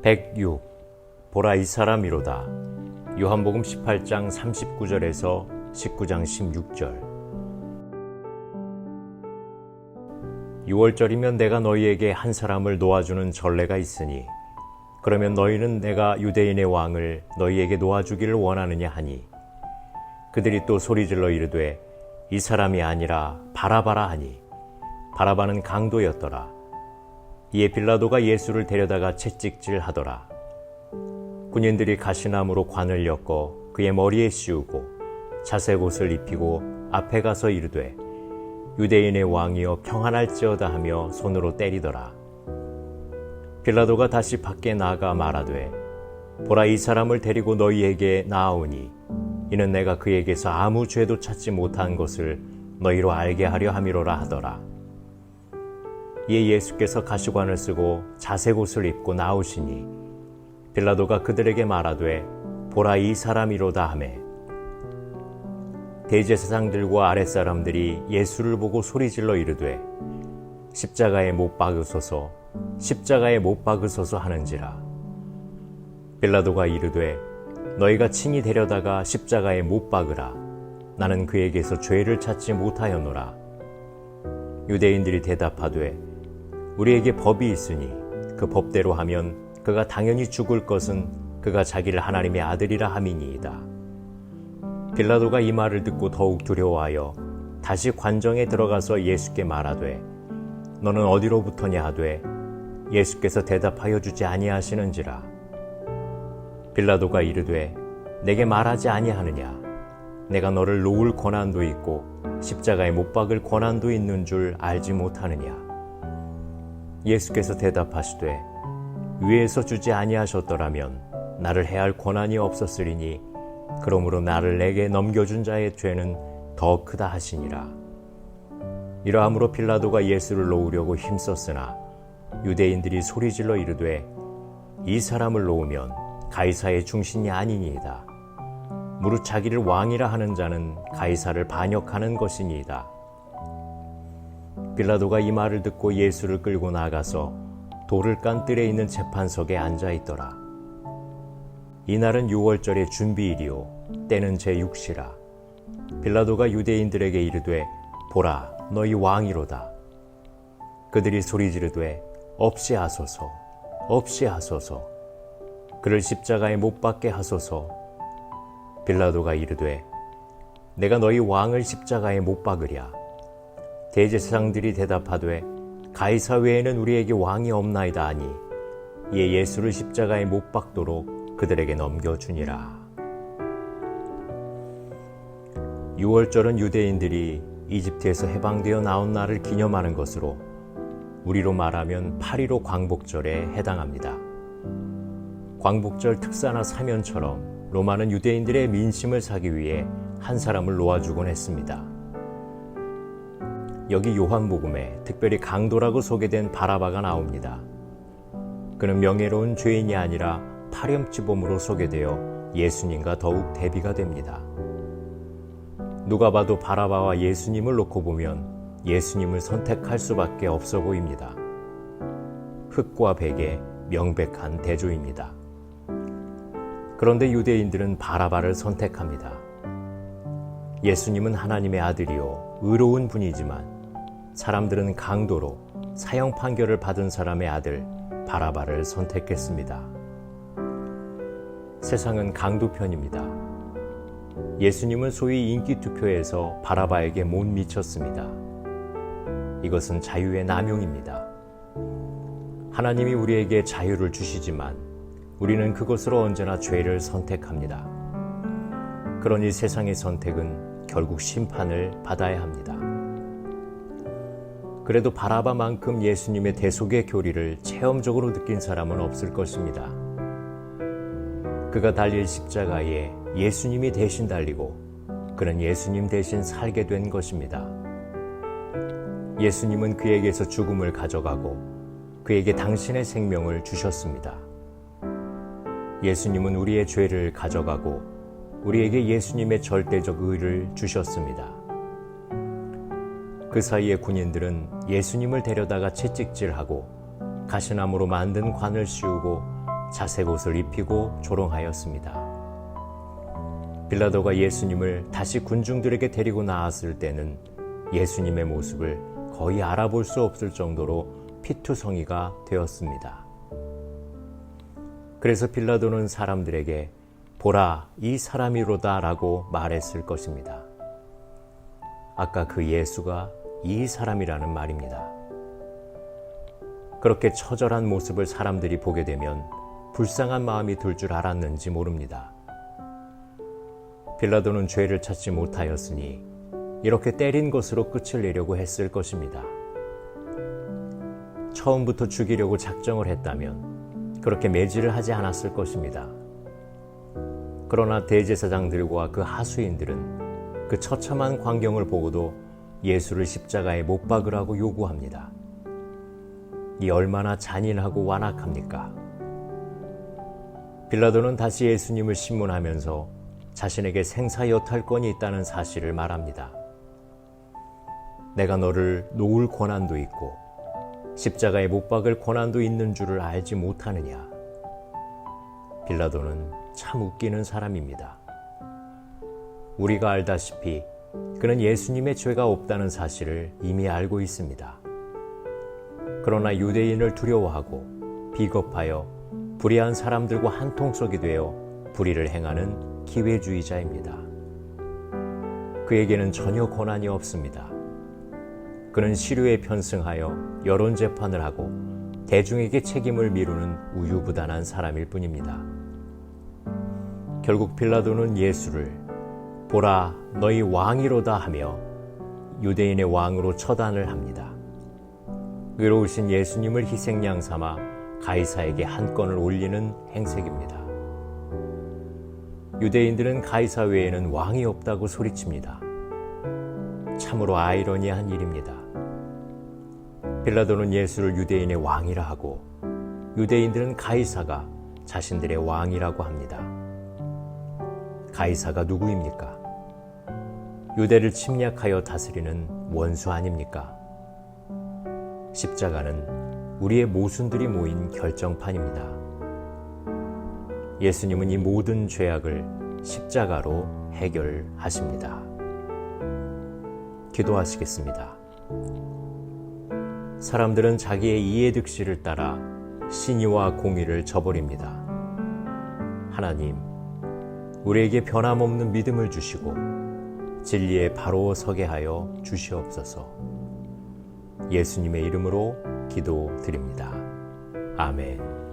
106. 보라 이 사람이로다. 요한복음 18장 39절에서 19장 16절. 6월절이면 내가 너희에게 한 사람을 놓아주는 전례가 있으니 그러면 너희는 내가 유대인의 왕을 너희에게 놓아주기를 원하느냐 하니 그들이 또 소리질러 이르되 이 사람이 아니라 바라바라 하니 바라바는 강도였더라. 이에 빌라도가 예수를 데려다가 채찍질하더라. 군인들이 가시나무로 관을 엮어 그의 머리에 씌우고 자색 옷을 입히고 앞에 가서 이르되 유대인의 왕이여 평안할지어다 하며 손으로 때리더라. 빌라도가 다시 밖에 나가 말하되 보라 이 사람을 데리고 너희에게 나아오니 이는 내가 그에게서 아무 죄도 찾지 못한 것을 너희로 알게 하려 함이로라 하더라. 이에 예수께서 가시관을 쓰고 자색 옷을 입고 나오시니 빌라도가 그들에게 말하되 보라 이 사람이로다 하매 대제사장들과 아랫사람들이 예수를 보고 소리질러 이르되 십자가에 못 박으소서 십자가에 못 박으소서 하는지라. 빌라도가 이르되 너희가 친히 데려다가 십자가에 못 박으라. 나는 그에게서 죄를 찾지 못하였노라. 유대인들이 대답하되 우리에게 법이 있으니 그 법대로 하면 그가 당연히 죽을 것은 그가 자기를 하나님의 아들이라 함이니이다. 빌라도가 이 말을 듣고 더욱 두려워하여 다시 관정에 들어가서 예수께 말하되 너는 어디로부터냐 하되 예수께서 대답하여 주지 아니하시는지라. 빌라도가 이르되 내게 말하지 아니하느냐. 내가 너를 놓을 권한도 있고 십자가에 못 박을 권한도 있는 줄 알지 못하느냐. 예수께서 대답하시되 위에서 주지 아니하셨더라면 나를 해할 권한이 없었으리니 그러므로 나를 내게 넘겨준 자의 죄는 더 크다 하시니라. 이러함으로 빌라도가 예수를 놓으려고 힘썼으나 유대인들이 소리질러 이르되 이 사람을 놓으면 가이사의 중신이 아니니이다. 무릇 자기를 왕이라 하는 자는 가이사를 반역하는 것이니이다. 빌라도가 이 말을 듣고 예수를 끌고 나가서 돌을 깐 뜰에 있는 재판석에 앉아 있더라. 이날은 6월절의 준비일이요 때는 제6시라. 빌라도가 유대인들에게 이르되 보라 너희 왕이로다. 그들이 소리 지르되 없이 하소서 없이 하소서 그를 십자가에 못 박게 하소서. 빌라도가 이르되 내가 너희 왕을 십자가에 못 박으랴. 대제사장들이 대답하되 가이사 외에는 우리에게 왕이 없나이다 하니 이에 예수를 십자가에 못 박도록 그들에게 넘겨주니라. 6월절은 유대인들이 이집트에서 해방되어 나온 날을 기념하는 것으로 우리로 말하면 8.15 광복절에 해당합니다. 광복절 특사나 사면처럼 로마는 유대인들의 민심을 사기 위해 한 사람을 놓아주곤 했습니다. 여기 요한복음에 특별히 강도라고 소개된 바라바가 나옵니다. 그는 명예로운 죄인이 아니라 파렴치범으로 소개되어 예수님과 더욱 대비가 됩니다. 누가 봐도 바라바와 예수님을 놓고 보면 예수님을 선택할 수밖에 없어 보입니다. 흑과 백의 명백한 대조입니다. 그런데 유대인들은 바라바를 선택합니다. 예수님은 하나님의 아들이요 의로운 분이지만 사람들은 강도로 사형 판결을 받은 사람의 아들 바라바를 선택했습니다. 세상은 강도 편입니다. 예수님은 소위 인기투표에서 바라바에게 못 미쳤습니다. 이것은 자유의 남용입니다. 하나님이 우리에게 자유를 주시지만 우리는 그것으로 언제나 죄를 선택합니다. 그러니 세상의 선택은 결국 심판을 받아야 합니다. 그래도 바라바만큼 예수님의 대속의 교리를 체험적으로 느낀 사람은 없을 것입니다. 그가 달릴 십자가에 예수님이 대신 달리고 그는 예수님 대신 살게 된 것입니다. 예수님은 그에게서 죽음을 가져가고 그에게 당신의 생명을 주셨습니다. 예수님은 우리의 죄를 가져가고 우리에게 예수님의 절대적 의를 주셨습니다. 그 사이에 군인들은 예수님을 데려다가 채찍질하고 가시나무로 만든 관을 씌우고 자색 옷을 입히고 조롱하였습니다. 빌라도가 예수님을 다시 군중들에게 데리고 나왔을 때는 예수님의 모습을 거의 알아볼 수 없을 정도로 피투성이가 되었습니다. 그래서 빌라도는 사람들에게 보라, 이 사람이로다 라고 말했을 것입니다. 아까 그 예수가 이 사람이라는 말입니다. 그렇게 처절한 모습을 사람들이 보게 되면 불쌍한 마음이 들 줄 알았는지 모릅니다. 빌라도는 죄를 찾지 못하였으니 이렇게 때린 것으로 끝을 내려고 했을 것입니다. 처음부터 죽이려고 작정을 했다면 그렇게 매질을 하지 않았을 것입니다. 그러나 대제사장들과 그 하수인들은 그 처참한 광경을 보고도 예수를 십자가에 못 박으라고 요구합니다. 이 얼마나 잔인하고 완악합니까? 빌라도는 다시 예수님을 신문하면서 자신에게 생사여탈권이 있다는 사실을 말합니다. 내가 너를 놓을 권한도 있고 십자가에 못 박을 권한도 있는 줄을 알지 못하느냐? 빌라도는 참 웃기는 사람입니다. 우리가 알다시피 그는 예수님의 죄가 없다는 사실을 이미 알고 있습니다. 그러나 유대인을 두려워하고 비겁하여 불의한 사람들과 한 통속이 되어 불의를 행하는 기회주의자입니다. 그에게는 전혀 권한이 없습니다. 그는 시류에 편승하여 여론 재판을 하고 대중에게 책임을 미루는 우유부단한 사람일 뿐입니다. 결국 빌라도는 예수를 보라, 너희 왕이로다 하며 유대인의 왕으로 처단을 합니다. 의로우신 예수님을 희생양 삼아 가이사에게 한 건을 올리는 행색입니다. 유대인들은 가이사 외에는 왕이 없다고 소리칩니다. 참으로 아이러니한 일입니다. 빌라도는 예수를 유대인의 왕이라 하고 유대인들은 가이사가 자신들의 왕이라고 합니다. 가이사가 누구입니까? 유대를 침략하여 다스리는 원수 아닙니까? 십자가는 우리의 모순들이 모인 결정판입니다. 예수님은 이 모든 죄악을 십자가로 해결하십니다. 기도하시겠습니다. 사람들은 자기의 이해득실을 따라 신의와 공의를 저버립니다. 하나님, 우리에게 변함없는 믿음을 주시고 진리에 바로 서게 하여 주시옵소서. 예수님의 이름으로 기도드립니다. 아멘.